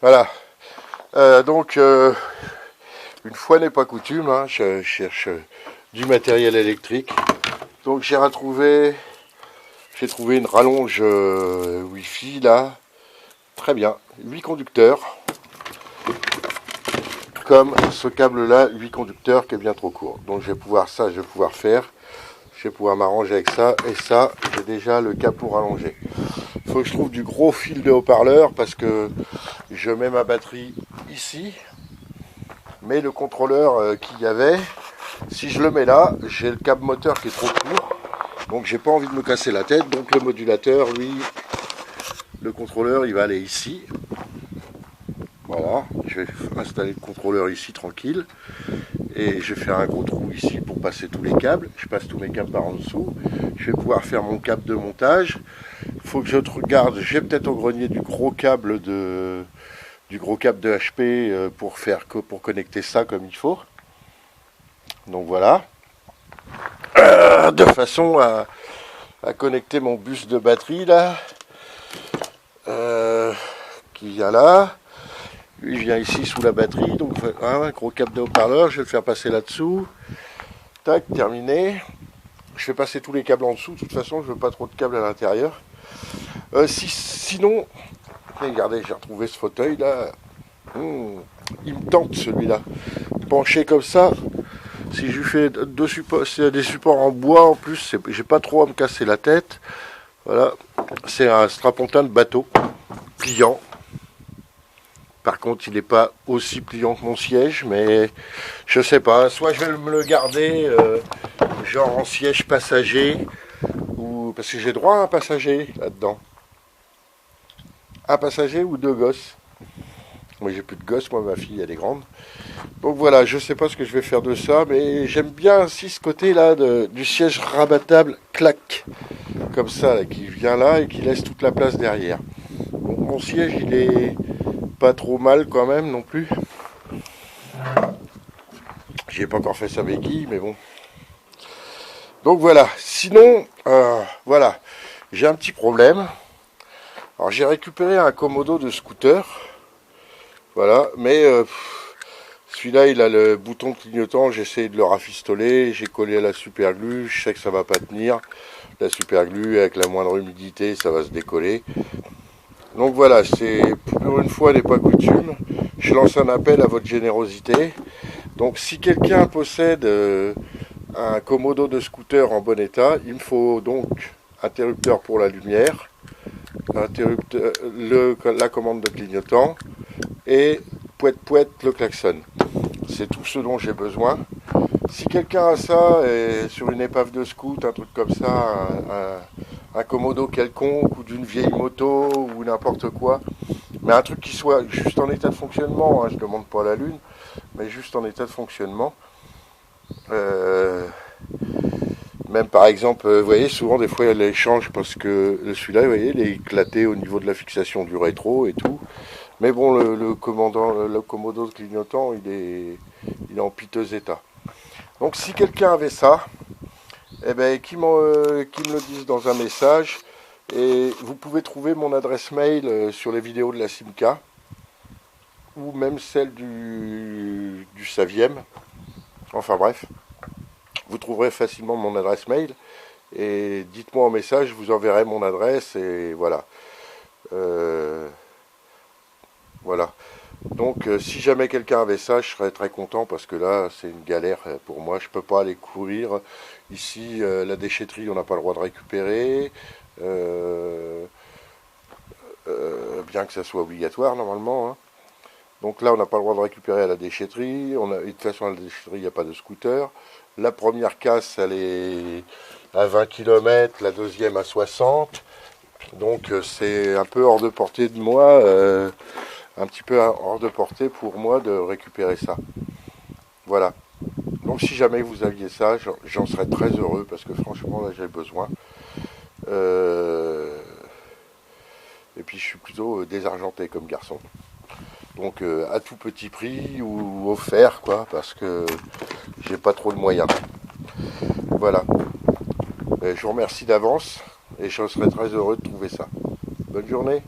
Voilà. Donc, une fois n'est pas coutume, hein, je cherche du matériel électrique. Donc j'ai trouvé une rallonge Wi-Fi là. Très bien. 8 conducteurs. Comme ce câble là, 8 conducteurs qui est bien trop court. Donc je vais pouvoir faire. Je vais pouvoir m'arranger avec ça. Et ça, j'ai déjà le câble pour rallonger. Il faut que je trouve du gros fil de haut-parleur parce que je mets ma batterie ici. Mais le contrôleur qu'il y avait, si je le mets là, j'ai le câble moteur qui est trop court. Donc j'ai pas envie de me casser la tête. Donc le modulateur, lui, le contrôleur, il va aller ici. Voilà, je vais installer le contrôleur ici tranquille. Et je vais faire un gros trou ici pour passer tous les câbles. Je passe tous mes câbles par en dessous. Je vais pouvoir faire mon câble de montage. Il faut que je regarde, j'ai peut-être au grenier du gros câble de HP pour connecter ça comme il faut. Donc voilà. De façon à connecter mon bus de batterie là. Qui vient là. Lui, il vient ici sous la batterie, donc un gros câble de haut-parleur, je vais le faire passer là-dessous. Tac, terminé. Je vais passer tous les câbles en dessous, de toute façon, je veux pas trop de câbles à l'intérieur. Sinon, regardez, j'ai retrouvé ce fauteuil là. Il me tente celui-là. Penché comme ça, si je lui fais des supports en bois en plus, j'ai pas trop à me casser la tête. Voilà, c'est un strapontin de bateau, pliant. Par contre, il n'est pas aussi pliant que mon siège, mais je sais pas. Soit je vais me le garder, genre en siège passager, ou parce que j'ai droit à un passager là-dedans. Un passager ou deux gosses. Moi, j'ai plus de gosses, moi, ma fille, elle est grande. Donc voilà, je sais pas ce que je vais faire de ça, mais j'aime bien aussi ce côté-là du siège rabattable, clac, comme ça, là, qui vient là et qui laisse toute la place derrière. Donc mon siège, il est pas trop mal quand même non plus. J'ai pas encore fait sa béquille, mais bon. Donc voilà. Sinon, voilà, j'ai un petit problème. Alors j'ai récupéré un Komodo de scooter. Voilà, mais celui-là, il a le bouton clignotant. J'ai essayé de le rafistoler. J'ai collé à la super glue. Je sais que ça va pas tenir. La super glue, avec la moindre humidité, ça va se décoller. Donc voilà, c'est pour une fois n'est pas coutume. Je lance un appel à votre générosité. Donc si quelqu'un possède un Komodo de scooter en bon état, il me faut donc interrupteur pour la lumière, la commande de clignotant et pouette le klaxon. C'est tout ce dont j'ai besoin. Si quelqu'un a ça et sur une épave de scoot, un truc comme ça, un Komodo quelconque ou d'une vieille moto ou n'importe quoi, mais un truc qui soit juste en état de fonctionnement, hein, je ne demande pas la lune, mais juste en état de fonctionnement. Même par exemple, vous voyez, souvent des fois il y a l'échange parce que celui-là, vous voyez, il est éclaté au niveau de la fixation du rétro et tout. Mais bon, le Komodo de clignotant, il est en piteux état. Donc si quelqu'un avait ça, eh ben, qu'il me le dise dans un message. Et vous pouvez trouver mon adresse mail sur les vidéos de la Simca ou même celle du Saviem. Enfin bref, vous trouverez facilement mon adresse mail et dites-moi en message, je vous enverrai mon adresse et voilà. Voilà. Donc si jamais quelqu'un avait ça, je serais très content parce que là c'est une galère pour moi. Je peux pas aller courir. Ici la déchetterie on n'a pas le droit de récupérer. Bien que ça soit obligatoire normalement. Hein. Donc là on n'a pas le droit de récupérer à la déchetterie. Et de toute façon à la déchetterie il n'y a pas de scooter. La première casse elle est à 20 km, la deuxième à 60. Donc c'est un peu hors de portée de moi. Un petit peu hors de portée pour moi de récupérer ça. Voilà. Donc si jamais vous aviez ça, j'en serais très heureux parce que franchement là j'ai besoin. Et puis je suis plutôt désargenté comme garçon. Donc à tout petit prix ou offert quoi, parce que j'ai pas trop de moyens. Voilà. Je vous remercie d'avance et je serais très heureux de trouver ça. Bonne journée.